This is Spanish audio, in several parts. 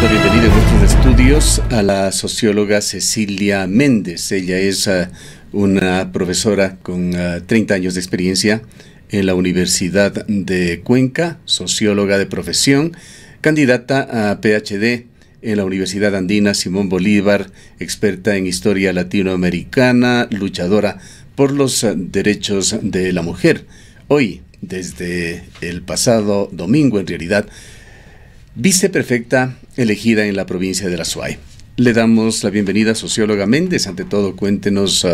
la bienvenida en nuestros estudios a la socióloga Cecilia Méndez. Ella es una profesora con 30 años de experiencia en la Universidad de Cuenca, socióloga de profesión, candidata a PhD en la Universidad Andina Simón Bolívar, experta en historia latinoamericana, luchadora por los derechos de la mujer. Hoy, desde el pasado domingo, en realidad, viceprefecta elegida en la provincia de La Suay. Le damos la bienvenida, socióloga Méndez. Ante todo, cuéntenos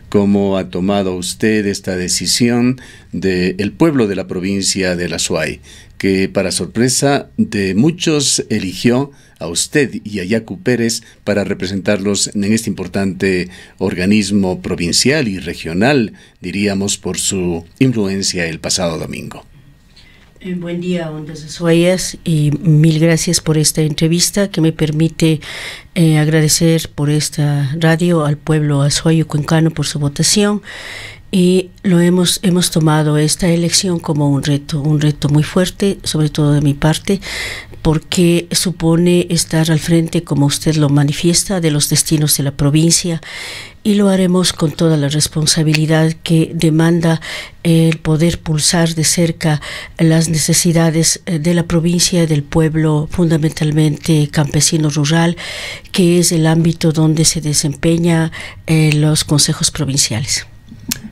cómo ha tomado usted esta decisión del pueblo de la provincia de La Suay, que para sorpresa de muchos eligió a usted y a Yacu Pérez para representarlos en este importante organismo provincial y regional, diríamos, por su influencia el pasado domingo. Buen día, Ondas Azuayas, y mil gracias por esta entrevista que me permite agradecer por esta radio al pueblo azuayo cuencano por su votación. Y hemos tomado esta elección como un reto muy fuerte, sobre todo de mi parte, porque supone estar al frente, como usted lo manifiesta, de los destinos de la provincia, y lo haremos con toda la responsabilidad que demanda el poder pulsar de cerca las necesidades de la provincia y del pueblo, fundamentalmente campesino rural, que es el ámbito donde se desempeña los consejos provinciales.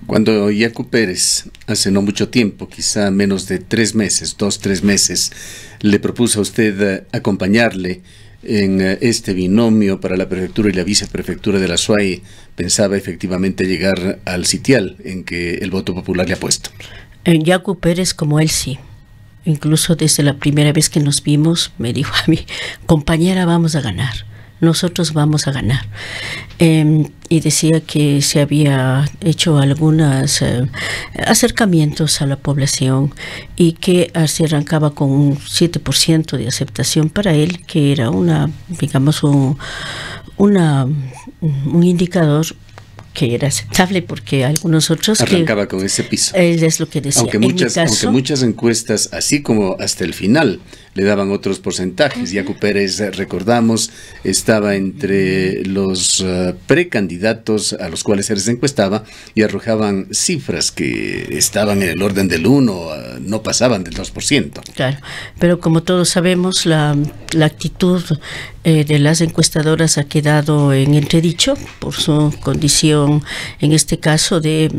Cuando Yacu Pérez, hace no mucho tiempo, quizá menos de 3 meses, 2-3 meses, le propuso a usted acompañarle en este binomio para la prefectura y la viceprefectura de La Suay, ¿pensaba efectivamente llegar al sitial en que el voto popular le ha puesto? En Yacu Pérez, como él, sí. Incluso desde la primera vez que nos vimos, me dijo a mí: compañera, vamos a ganar. Nosotros vamos a ganar. Y decía que se había hecho algunos acercamientos a la población y que se arrancaba con un 7% de aceptación para él, que era digamos, un indicador que era aceptable, porque algunos otros arrancaba con ese piso. Es lo que decía. Aunque muchas encuestas, así como hasta el final, le daban otros porcentajes. Yacu Pérez, recordamos, estaba entre los precandidatos a los cuales se les encuestaba y arrojaban cifras que estaban en el orden del 1, no pasaban del 2%. Claro, pero como todos sabemos, la actitud de las encuestadoras ha quedado en entredicho por su condición, en este caso, de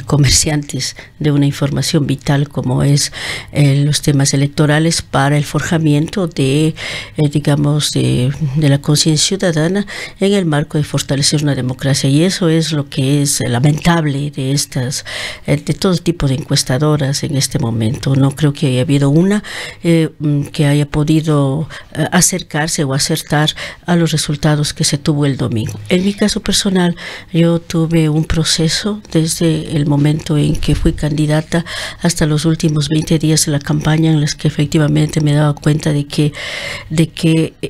comerciantes de una información vital como es los temas electorales, para el forjamiento de la conciencia ciudadana en el marco de fortalecer una democracia. Y eso es lo que es lamentable de todo tipo de encuestadoras en este momento. No creo que haya habido una que haya podido acercarse o acertar a los resultados que se tuvo el domingo. En mi caso personal, yo tuve un proceso desde el momento en que fui candidata hasta los últimos 20 días de la campaña, en los que efectivamente me daba cuenta de que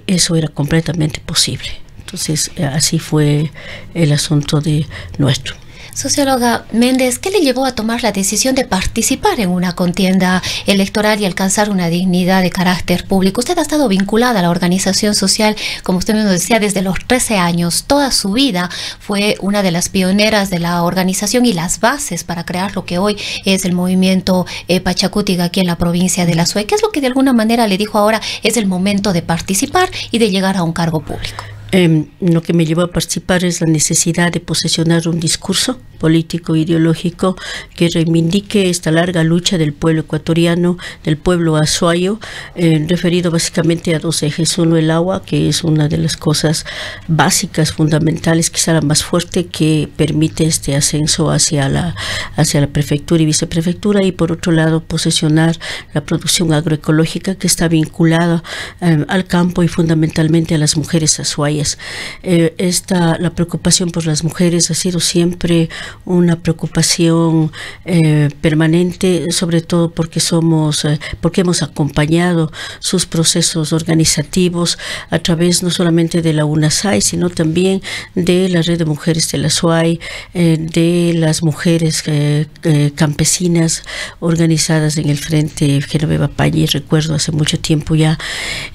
eso era completamente posible. Entonces, así fue el asunto de nuestro. Socióloga Méndez, ¿qué le llevó a tomar la decisión de participar en una contienda electoral y alcanzar una dignidad de carácter público? Usted ha estado vinculada a la organización social, como usted mismo decía, desde los 13 años. Toda su vida fue una de las pioneras de la organización y las bases para crear lo que hoy es el movimiento Pachacútiga aquí en la provincia de La Suay. ¿Qué es lo que de alguna manera le dijo ahora es el momento de participar y de llegar a un cargo público? Lo que me llevó a participar es la necesidad de posesionar un discurso político, ideológico, que reivindique esta larga lucha del pueblo ecuatoriano, del pueblo azuayo, referido básicamente a 2 ejes. Uno, el agua, que es una de las cosas básicas, fundamentales, quizá la más fuerte, que permite este ascenso hacia la prefectura y viceprefectura, y por otro lado, posesionar la producción agroecológica, que está vinculada al campo y fundamentalmente a las mujeres azuayas. familias. La preocupación por las mujeres ha sido siempre una preocupación permanente, sobre todo porque hemos acompañado sus procesos organizativos a través no solamente de la UNASAI, sino también de la Red de Mujeres de la SUAY, de las mujeres campesinas organizadas en el Frente Genoveva Pañi, recuerdo hace mucho tiempo ya,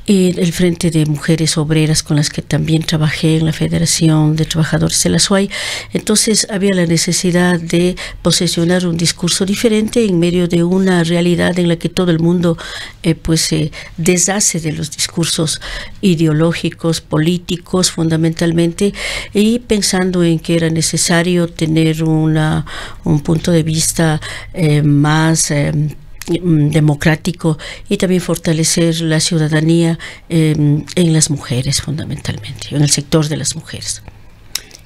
y el Frente de Mujeres Obreras con las que también trabajé en la Federación de Trabajadores de la SUAY. Entonces había la necesidad de posesionar un discurso diferente en medio de una realidad en la que todo el mundo se deshace de los discursos ideológicos, políticos fundamentalmente, y pensando en que era necesario tener un punto de vista más democrático y también fortalecer la ciudadanía en las mujeres fundamentalmente, en el sector de las mujeres.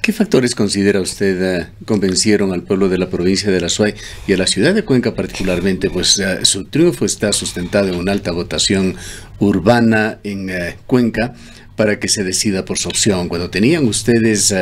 ¿Qué factores considera usted convencieron al pueblo de la provincia de la SUAY y a la ciudad de Cuenca particularmente? Pues su triunfo está sustentado en una alta votación urbana en Cuenca para que se decida por su opción. Cuando tenían ustedes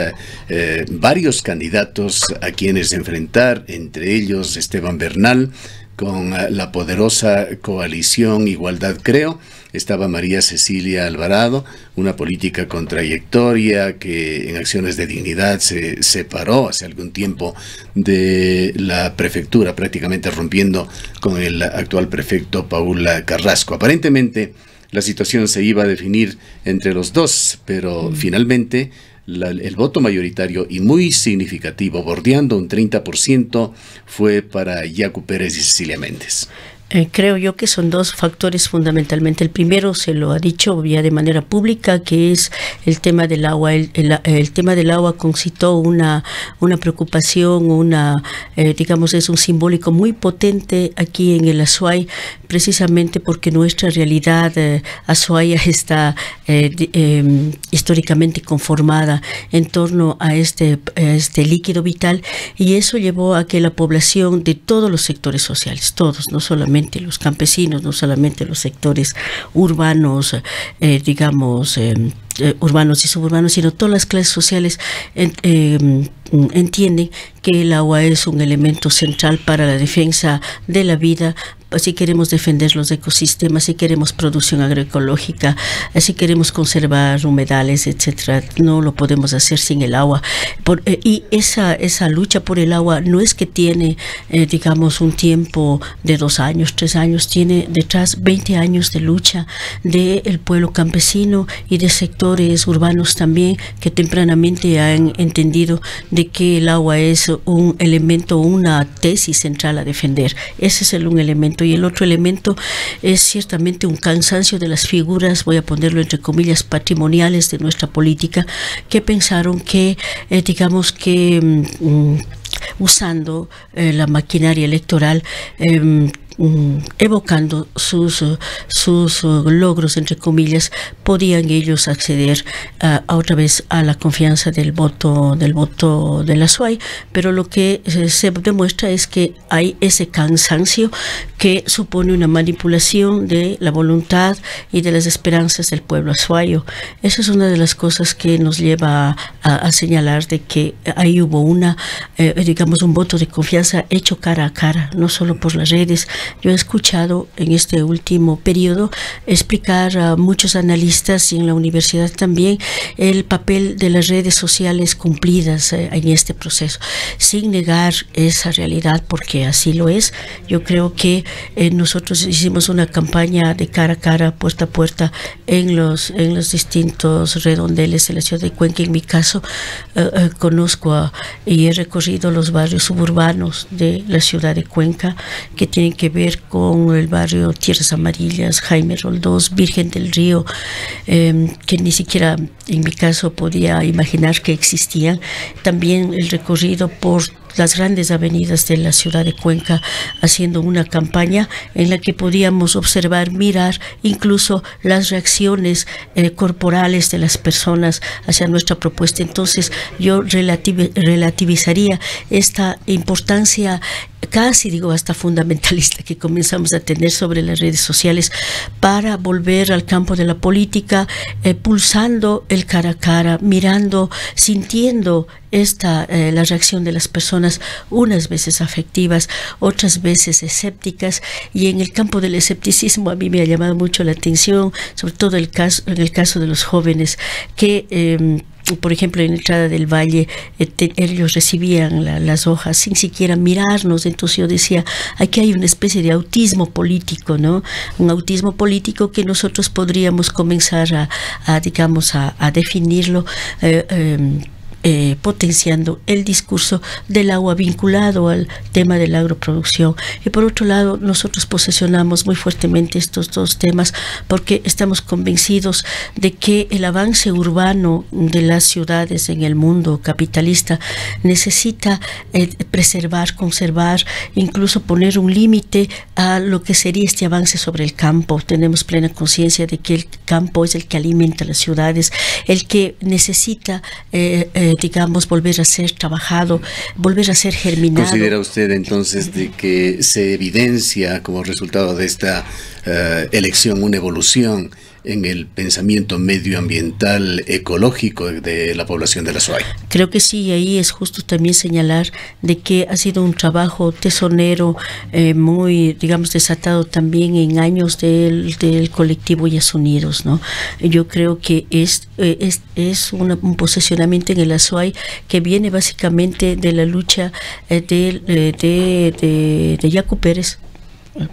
varios candidatos a quienes enfrentar, entre ellos Esteban Bernal, con la poderosa coalición Igualdad Creo, estaba María Cecilia Alvarado, una política con trayectoria que en acciones de dignidad se separó hace algún tiempo de la prefectura, prácticamente rompiendo con el actual prefecto Paul Carrasco. Aparentemente la situación se iba a definir entre los dos, pero finalmente el voto mayoritario y muy significativo, bordeando un 30%, fue para Yacu Pérez y Cecilia Méndez. Creo yo que son dos factores fundamentalmente. El primero se lo ha dicho ya de manera pública, que es el tema del agua. El tema del agua concitó una preocupación, digamos, es un simbólico muy potente aquí en el Azuay, precisamente porque nuestra realidad azuaya está históricamente conformada en torno a este líquido vital, y eso llevó a que la población de todos los sectores sociales, todos, no solamente los campesinos, no solamente los sectores urbanos, urbanos y suburbanos, sino todas las clases sociales entienden que el agua es un elemento central para la defensa de la vida. Si queremos defender los ecosistemas, si queremos producción agroecológica, si queremos conservar humedales, etcétera, no lo podemos hacer sin el agua. Y esa lucha por el agua no es que tiene, digamos, un tiempo de 2 años, 3 años, tiene detrás 20 años de lucha del pueblo campesino y de sectores urbanos también, que tempranamente han entendido de que el agua es un elemento, una tesis central a defender. Ese es un elemento. Y el otro elemento es ciertamente un cansancio de las figuras, voy a ponerlo entre comillas, patrimoniales de nuestra política, que pensaron que, usando la maquinaria electoral, evocando sus logros, entre comillas, podían ellos acceder otra vez a la confianza del voto de la SUAY, pero lo que se demuestra es que hay ese cansancio que supone una manipulación de la voluntad y de las esperanzas del pueblo azuayo. Esa es una de las cosas que nos lleva a señalar de que ahí hubo un voto de confianza hecho cara a cara, no solo por las redes. Yo he escuchado en este último periodo explicar a muchos analistas y en la universidad también el papel de las redes sociales cumplidas en este proceso, sin negar esa realidad, porque así lo es. Yo creo que nosotros hicimos una campaña de cara a cara, puerta a puerta, en los distintos redondeles de la ciudad de Cuenca. En mi caso, conozco y he recorrido los barrios suburbanos de la ciudad de Cuenca, que tienen que ver con el barrio Tierras Amarillas, Jaime Roldós, Virgen del Río, que ni siquiera en mi caso podía imaginar que existían. También el recorrido por las grandes avenidas de la ciudad de Cuenca, haciendo una campaña en la que podíamos observar, mirar incluso las reacciones corporales de las personas hacia nuestra propuesta. Entonces yo relativizaría esta importancia casi digo hasta fundamentalista que comenzamos a tener sobre las redes sociales para volver al campo de la política, pulsando el cara a cara, mirando, sintiendo la reacción de las personas, unas veces afectivas, otras veces escépticas, y en el campo del escepticismo a mí me ha llamado mucho la atención, sobre todo en el caso de los jóvenes que por ejemplo, en la entrada del valle, ellos recibían las hojas sin siquiera mirarnos. Entonces yo decía, aquí hay una especie de autismo político, ¿no? Un autismo político que nosotros podríamos comenzar a definirlo potenciando el discurso del agua vinculado al tema de la agroproducción. Y por otro lado, nosotros posesionamos muy fuertemente estos dos temas porque estamos convencidos de que el avance urbano de las ciudades en el mundo capitalista necesita preservar, conservar, incluso poner un límite a lo que sería este avance sobre el campo. Tenemos plena conciencia de que el campo es el que alimenta las ciudades, el que necesita digamos, volver a ser trabajado, volver a ser germinado. ¿Considera usted entonces de que se evidencia como resultado de esta elección una evolución en el pensamiento medioambiental ecológico de la población de la SUAY? Creo que sí, ahí es justo también señalar de que ha sido un trabajo tesonero, muy, digamos, desatado también en años del colectivo Yas Unidos, ¿no? Yo creo que es un posicionamiento en el Azuay que viene básicamente de la lucha de Yacu Pérez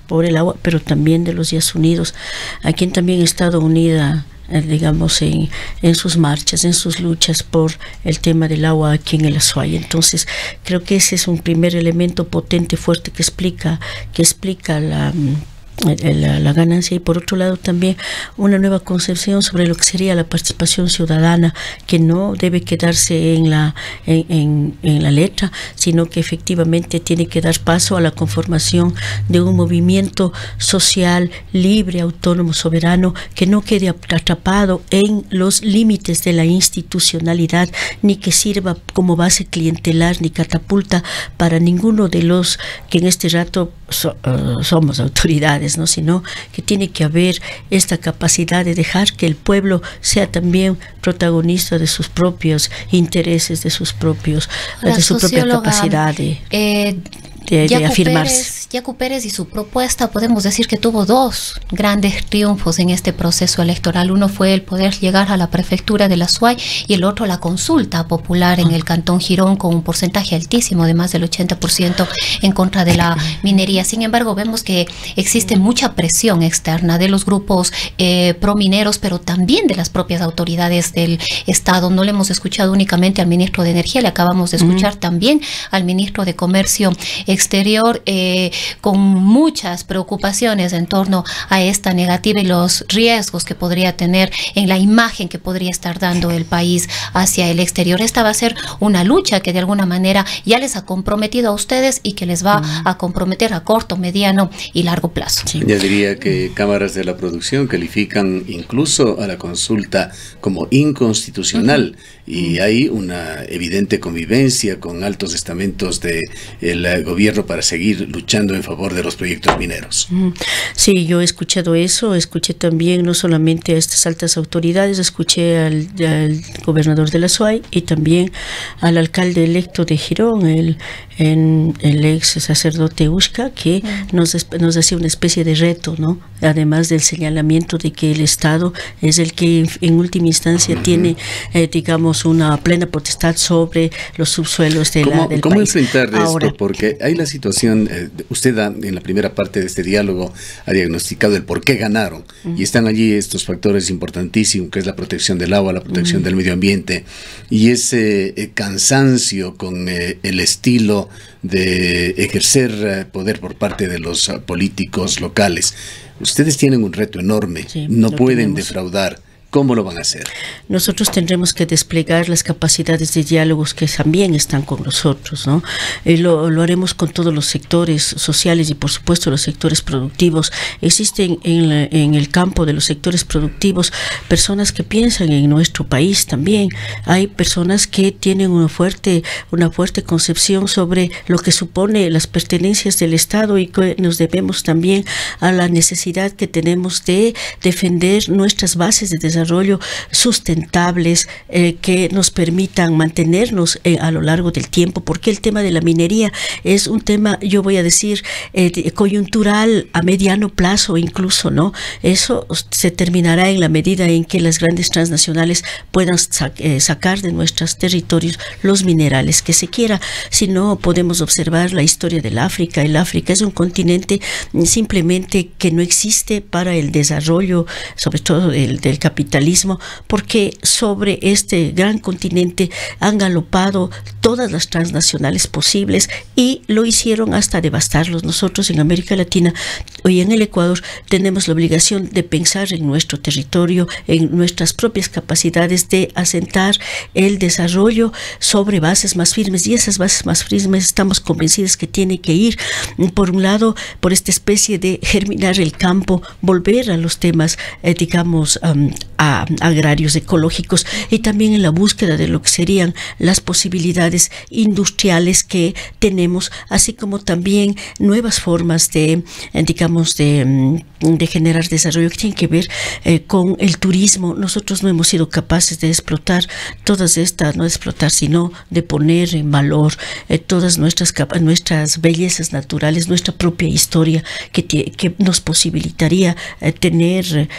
por el agua, pero también de los Yas Unidos, a quien también he estado unida, digamos, en sus marchas, en sus luchas por el tema del agua aquí en el Azuay. Entonces, creo que ese es un primer elemento potente, fuerte, que explica la ganancia, y por otro lado también una nueva concepción sobre lo que sería la participación ciudadana, que no debe quedarse en la letra, sino que efectivamente tiene que dar paso a la conformación de un movimiento social libre, autónomo, soberano, que no quede atrapado en los límites de la institucionalidad, ni que sirva como base clientelar ni catapulta para ninguno de los que en este rato somos autoridades, ¿no? Sino que tiene que haber esta capacidad de dejar que el pueblo sea también protagonista de sus propios intereses, de su propia capacidad de afirmarse. Yacu Pérez y su propuesta, podemos decir que tuvo dos grandes triunfos en este proceso electoral. Uno fue el poder llegar a la prefectura de la Azuay y el otro la consulta popular en el Cantón Girón, con un porcentaje altísimo de más del 80% en contra de la minería. Sin embargo, vemos que existe mucha presión externa de los grupos promineros, pero también de las propias autoridades del Estado. No le hemos escuchado únicamente al ministro de Energía, le acabamos de escuchar también al ministro de Comercio Exterior, con muchas preocupaciones en torno a esta negativa y los riesgos que podría tener en la imagen que podría estar dando el país hacia el exterior. Esta va a ser una lucha que de alguna manera ya les ha comprometido a ustedes y que les va a comprometer a corto, mediano y largo plazo. Sí. Ya diría que cámaras de la producción califican incluso a la consulta como inconstitucional, y hay una evidente convivencia con altos estamentos del gobierno para seguir luchando en favor de los proyectos mineros. Sí, yo he escuchado eso, escuché también no solamente a estas altas autoridades, escuché al gobernador de la Azuay y también al alcalde electo de Girón, el ex sacerdote Ushka, que nos hacía una especie de reto, ¿no? Además del señalamiento de que el Estado es el que en última instancia tiene, digamos, una plena potestad sobre los subsuelos del país. ¿Cómo enfrentar esto? Porque hay la situación, usted en la primera parte de este diálogo ha diagnosticado el por qué ganaron, y están allí estos factores importantísimos, que es la protección del agua, la protección del medio ambiente, y ese cansancio con el estilo de ejercer poder por parte de los políticos locales. Ustedes tienen un reto enorme, sí, no pueden defraudar ¿Cómo lo van a hacer? Nosotros tendremos que desplegar las capacidades de diálogos que también están con nosotros, ¿no? Lo haremos con todos los sectores sociales y, por supuesto, los sectores productivos. Existen en el campo de los sectores productivos personas que piensan en nuestro país también. Hay personas que tienen una fuerte concepción sobre lo que supone las pertenencias del Estado y que nos debemos también a la necesidad que tenemos de defender nuestras bases de desarrollo sustentables que nos permitan mantenernos a lo largo del tiempo, porque el tema de la minería es un tema, yo voy a decir, coyuntural a mediano plazo incluso, ¿no? Eso se terminará en la medida en que las grandes transnacionales puedan sacar de nuestros territorios los minerales que se quiera. Si no, podemos observar la historia del África. El África es un continente simplemente que no existe para el desarrollo, sobre todo del capitalismo, porque sobre este gran continente han galopado todas las transnacionales posibles y lo hicieron hasta devastarlos. Nosotros en América Latina y en el Ecuador tenemos la obligación de pensar en nuestro territorio, en nuestras propias capacidades de asentar el desarrollo sobre bases más firmes, y esas bases más firmes estamos convencidos que tiene que ir, por un lado, por esta especie de germinar el campo, volver a los temas, digamos, agrarios ecológicos, y también en la búsqueda de lo que serían las posibilidades industriales que tenemos, así como también nuevas formas de, digamos, de generar desarrollo que tienen que ver con el turismo. Nosotros no hemos sido capaces de explotar todas estas, no de explotar, sino de poner en valor todas nuestras bellezas naturales, nuestra propia historia, que nos posibilitaría tener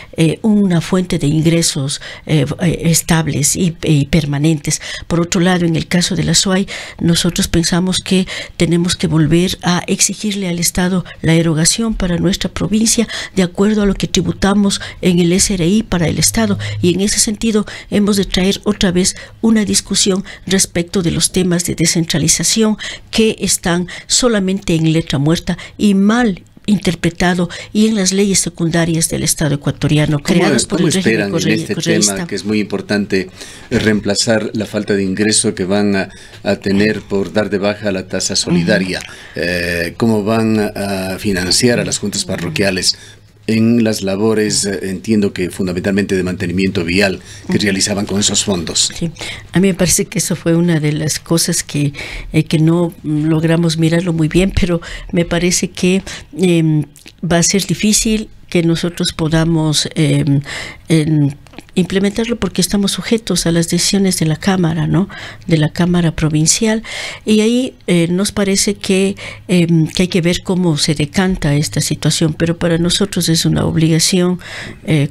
una fuente de ingresos estables y permanentes. Por otro lado, en el caso de la SUAY, nosotros pensamos que tenemos que volver a exigirle al Estado la erogación para nuestra provincia de acuerdo a lo que tributamos en el SRI para el Estado, y en ese sentido hemos de traer otra vez una discusión respecto de los temas de descentralización que están solamente en letra muerta y mal interpretado y en las leyes secundarias del Estado ecuatoriano creadas por el régimen correísta. ¿Cómo esperan en este tema, que es muy importante, reemplazar la falta de ingreso que van a tener por dar de baja la tasa solidaria? ¿Cómo van a financiar a las juntas parroquiales en las labores, entiendo que fundamentalmente de mantenimiento vial, que realizaban con esos fondos? Sí. A mí me parece que eso fue una de las cosas que no logramos mirarlo muy bien, pero me parece que va a ser difícil que nosotros podamos implementarlo, porque estamos sujetos a las decisiones de la Cámara, ¿no? De la Cámara Provincial, y ahí nos parece que hay que ver cómo se decanta esta situación, pero para nosotros es una obligación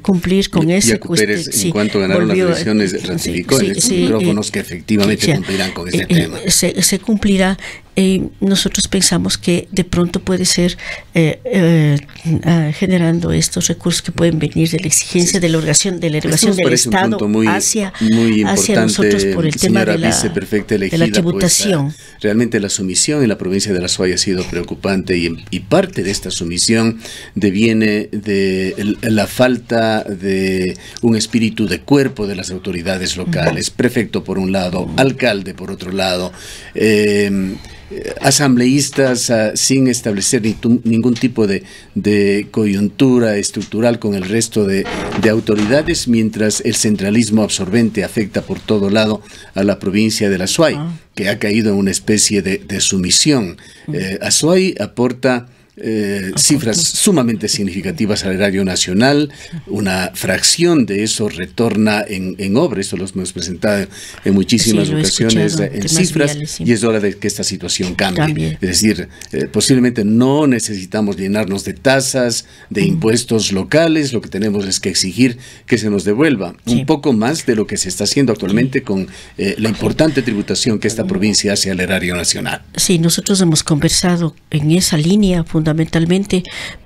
cumplir con ese. Jaco Pérez, en cuanto ganaron las elecciones, ratificó en estos micrófonos que efectivamente cumplirán con ese tema. Se cumplirá. Nosotros pensamos que de pronto puede ser generando estos recursos que pueden venir de la exigencia de la erogación del Estado hacia nosotros por el tema de la tributación. Pues, realmente la sumisión en la provincia de la SUAY ha sido preocupante, y parte de esta sumisión deviene de la falta de un espíritu de cuerpo de las autoridades locales, prefecto por un lado, alcalde por otro lado, asambleístas sin establecer ningún tipo de coyuntura estructural con el resto de autoridades, mientras el centralismo absorbente afecta por todo lado a la provincia de la SUAY, que ha caído en una especie de sumisión. SUAY aporta cifras sumamente significativas al erario nacional, una fracción de eso retorna en obra, eso lo hemos presentado en muchísimas ocasiones en cifras, y es hora de que esta situación cambie. Es decir, posiblemente no necesitamos llenarnos de tasas, de impuestos locales, lo que tenemos es que exigir que se nos devuelva un poco más de lo que se está haciendo actualmente con la importante tributación que esta provincia hace al erario nacional. Sí, nosotros hemos conversado en esa línea fundamentalmente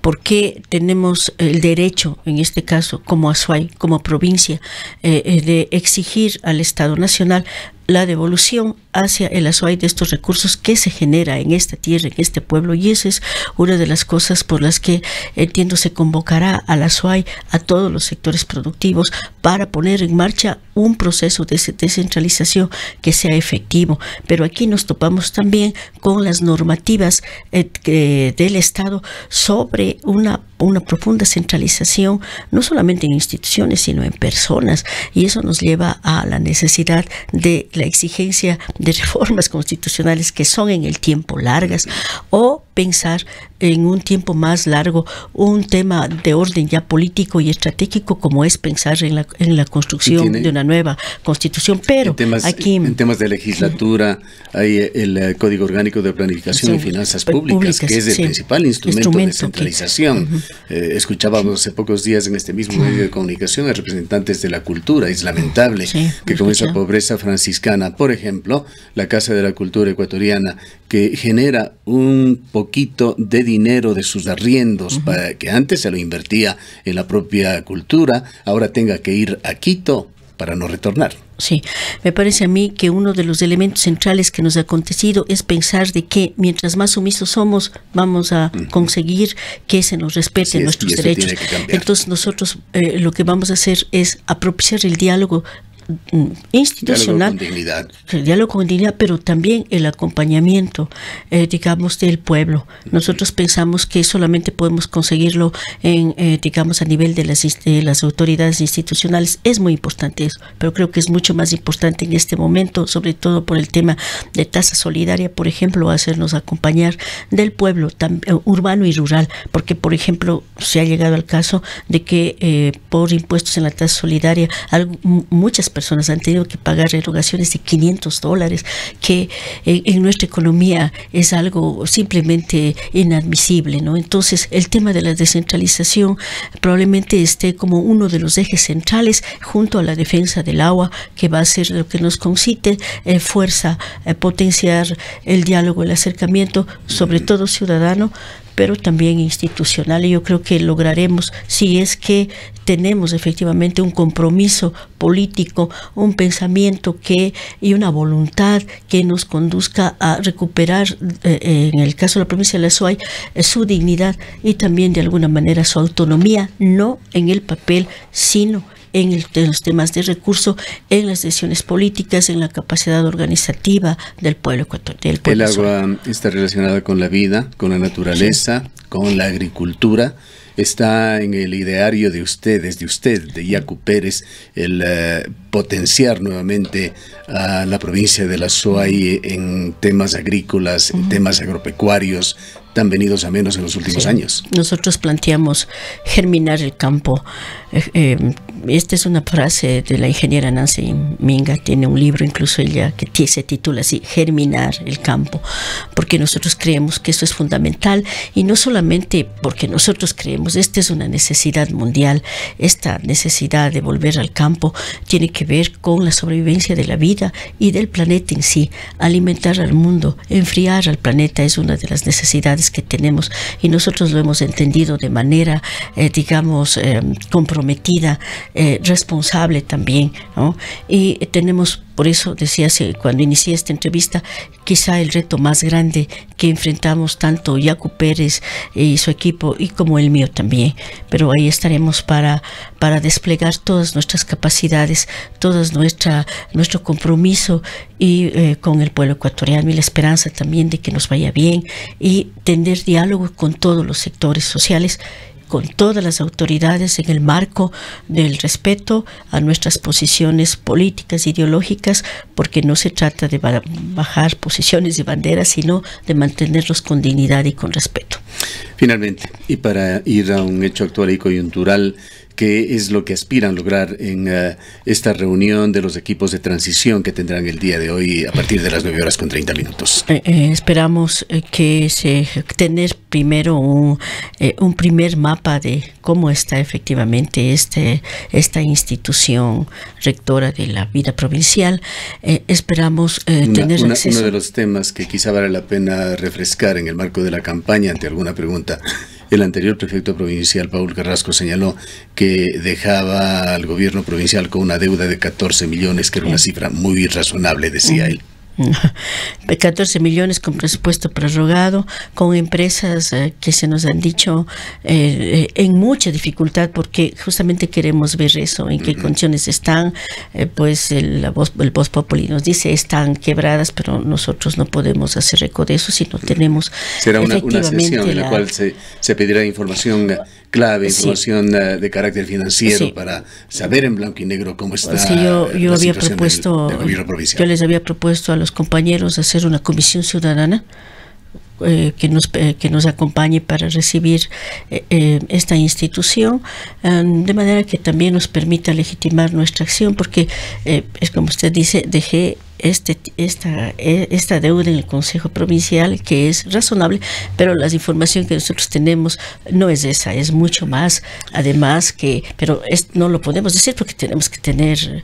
porque tenemos el derecho, en este caso como ASUAY, como provincia, de exigir al Estado Nacional la devolución hacia el Azuay de estos recursos que se genera en esta tierra, en este pueblo, y esa es una de las cosas por las que entiendo se convocará al Azuay, a todos los sectores productivos, para poner en marcha un proceso de descentralización que sea efectivo. Pero aquí nos topamos también con las normativas del Estado sobre una profunda centralización, no solamente en instituciones, sino en personas, y eso nos lleva a la necesidad de la exigencia de reformas constitucionales que son en el tiempo largas, o pensar en un tiempo más largo un tema de orden ya político y estratégico, como es pensar en la construcción de una nueva constitución. Pero en temas de legislatura hay el Código Orgánico de Planificación y Finanzas Públicas, que es el principal instrumento de centralización. Escuchábamos hace pocos días en este mismo medio de comunicación a representantes de la cultura. Es lamentable que con esa pobreza franciscana, por ejemplo, la Casa de la Cultura Ecuatoriana, que genera un poquito de dinero de sus arriendos, para que antes se lo invertía en la propia cultura, ahora tenga que ir a Quito para no retornar. Sí, me parece a mí que uno de los elementos centrales que nos ha acontecido es pensar de que mientras más sumisos somos, vamos a conseguir que se nos respeten nuestros derechos. Entonces nosotros lo que vamos a hacer es propiciar el diálogo institucional, diálogo con dignidad, pero también el acompañamiento, digamos, del pueblo. Nosotros pensamos que solamente podemos conseguirlo digamos, a nivel de las autoridades institucionales. Es muy importante eso, pero creo que es mucho más importante en este momento, sobre todo por el tema de tasa solidaria, por ejemplo, hacernos acompañar del pueblo urbano y rural, porque, por ejemplo, se ha llegado al caso de que por impuestos en la tasa solidaria muchas personas han tenido que pagar erogaciones de $500, que en nuestra economía es algo simplemente inadmisible, ¿no? Entonces, el tema de la descentralización probablemente esté como uno de los ejes centrales, junto a la defensa del agua, que va a ser lo que nos concite fuerza, potenciar el diálogo, el acercamiento, sobre todo ciudadano, pero también institucional. Y yo creo que lograremos, si es que tenemos efectivamente un compromiso político, un pensamiento y una voluntad que nos conduzca a recuperar, en el caso de la provincia de Azuay, su dignidad y también de alguna manera su autonomía, no en el papel, sino en los temas de recurso, en las decisiones políticas, en la capacidad organizativa del pueblo ecuatoriano. El agua está relacionada con la vida, con la naturaleza, con la agricultura. Está en el ideario de ustedes, de Yacu Pérez, el potenciar nuevamente a la provincia de Azuay en temas agrícolas, en temas agropecuarios, tan venidos a menos en los últimos años. Nosotros planteamos germinar el campo. Esta es una frase de la ingeniera Nancy Minga, tiene un libro incluso ella que se titula así, Germinar el campo, porque nosotros creemos que eso es fundamental, y no solamente porque nosotros creemos, esta es una necesidad mundial. Esta necesidad de volver al campo tiene que ver con la sobrevivencia de la vida y del planeta en sí. Alimentar al mundo, enfriar al planeta es una de las necesidades que tenemos, y nosotros lo hemos entendido de manera, digamos, comprometida, responsable también, ¿no? Y tenemos, por eso decía cuando inicié esta entrevista, quizá el reto más grande que enfrentamos tanto Yacu Pérez y su equipo, y como el mío también, pero ahí estaremos para desplegar todas nuestras capacidades, nuestro compromiso y con el pueblo ecuatoriano, y la esperanza también de que nos vaya bien, y tener diálogo con todos los sectores sociales, con todas las autoridades, en el marco del respeto a nuestras posiciones políticas, ideológicas, porque no se trata de bajar posiciones de bandera, sino de mantenerlos con dignidad y con respeto. Finalmente, y para ir a un hecho actual y coyuntural, ¿qué es lo que aspiran lograr en esta reunión de los equipos de transición que tendrán el día de hoy a partir de las 9:30? Esperamos tener primero un primer mapa de cómo está efectivamente esta institución rectora de la vida provincial. Esperamos tener acceso. Uno de los temas que quizá vale la pena refrescar en el marco de la campaña ante algunos una pregunta. El anterior prefecto provincial, Paul Carrasco, señaló que dejaba al gobierno provincial con una deuda de 14 millones, que era una cifra muy razonable, decía él. 14 millones con presupuesto prorrogado, con empresas que se nos han dicho en mucha dificultad, porque justamente queremos ver eso, en qué condiciones están. Pues el Voz Populi nos dice están quebradas, pero nosotros no podemos hacer eco de eso si no tenemos. Será una sesión en la cual se pedirá información clave, información de carácter financiero, para saber en blanco y negro cómo está yo la había situación propuesto, del gobierno provincial. Yo les había propuesto a los compañeros hacer una comisión ciudadana que nos acompañe para recibir esta institución, de manera que también nos permita legitimar nuestra acción, porque es como usted dice, dejé esta deuda en el Consejo Provincial, que es razonable, pero la información que nosotros tenemos no es esa, es mucho más. Además pero no lo podemos decir porque tenemos que tener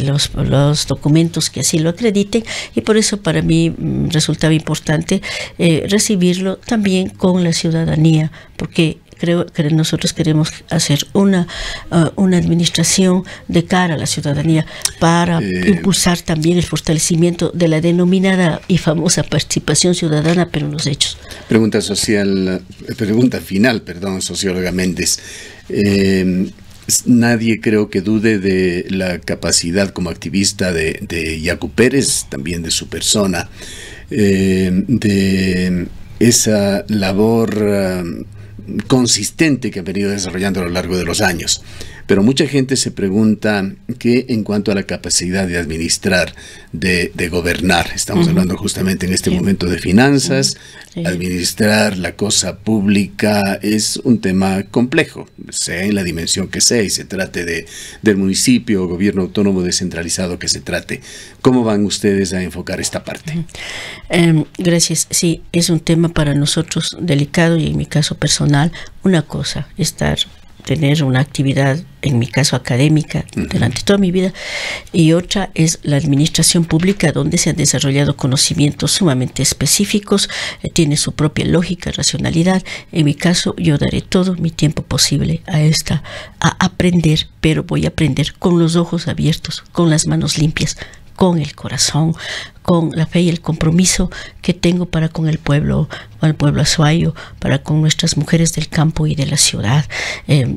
los documentos que así lo acrediten, y por eso para mí resultaba importante recibirlo también con la ciudadanía, porque creo que nosotros queremos hacer una administración de cara a la ciudadanía para impulsar también el fortalecimiento de la denominada y famosa participación ciudadana, pero en los hechos. Pregunta final, socióloga Méndez. Nadie creo que dude de la capacidad como activista de Yacu Pérez, también de su persona, de esa labor consistente que han venido desarrollando a lo largo de los años. Pero mucha gente se pregunta que en cuanto a la capacidad de administrar, de gobernar, estamos hablando justamente en este momento de finanzas, administrar la cosa pública es un tema complejo, sea en la dimensión que sea, y se trate del municipio o gobierno autónomo descentralizado que se trate. ¿Cómo van ustedes a enfocar esta parte? Gracias. Sí, es un tema para nosotros delicado, y en mi caso personal, una cosa, tener una actividad, en mi caso académica, durante toda mi vida, y otra es la administración pública, donde se han desarrollado conocimientos sumamente específicos, tiene su propia lógica, racionalidad. En mi caso, yo daré todo mi tiempo posible a aprender, pero voy a aprender con los ojos abiertos, con las manos limpias, con el corazón, con la fe y el compromiso que tengo para con el pueblo azuayo, para con nuestras mujeres del campo y de la ciudad.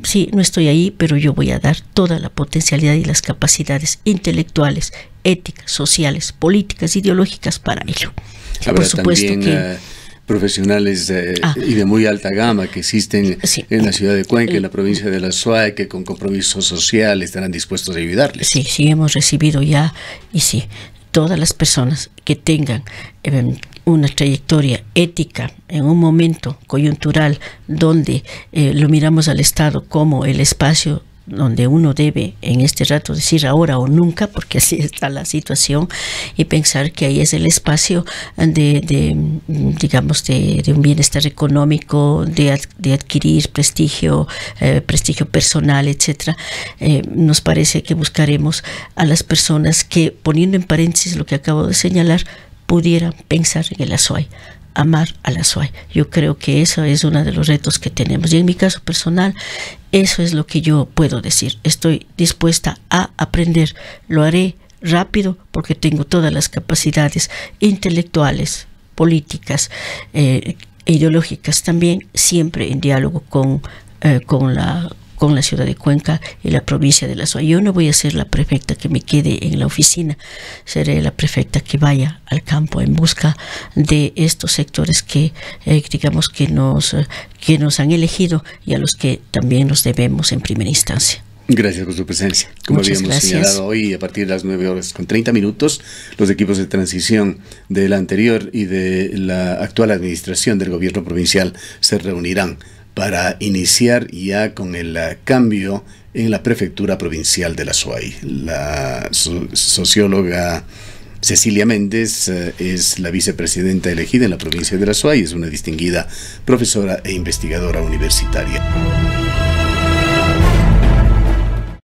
Sí, no estoy ahí, pero yo voy a dar toda la potencialidad y las capacidades intelectuales, éticas, sociales, políticas, ideológicas para ello. Habrá por supuesto también profesionales y de muy alta gama que existen en la ciudad de Cuenca, en la provincia de La Suay, que con compromiso social estarán dispuestos a ayudarles. Sí, hemos recibido ya, y sí, todas las personas que tengan una trayectoria ética en un momento coyuntural donde lo miramos al Estado como el espacio donde uno debe en este rato decir ahora o nunca, porque así está la situación, y pensar que ahí es el espacio de un bienestar económico, de adquirir prestigio personal, etcétera. Nos parece que buscaremos a las personas que, poniendo en paréntesis lo que acabo de señalar, pudieran pensar en el Azuay, amar a la Azuay. Yo creo que eso es uno de los retos que tenemos, y en mi caso personal eso es lo que yo puedo decir. Estoy dispuesta a aprender, lo haré rápido porque tengo todas las capacidades intelectuales, políticas, ideológicas también, siempre en diálogo con la ciudad de Cuenca y la provincia de La Suay. Yo no voy a ser la prefecta que me quede en la oficina, seré la prefecta que vaya al campo en busca de estos sectores que nos han elegido y a los que también nos debemos en primera instancia. Gracias por su presencia. Como habíamos señalado hoy, a partir de las 9:30, los equipos de transición de la anterior y de la actual administración del gobierno provincial se reunirán para iniciar ya con el cambio en la prefectura provincial de La Suay. La socióloga Cecilia Méndez es la vicepresidenta elegida en la provincia de La Suay, es una distinguida profesora e investigadora universitaria.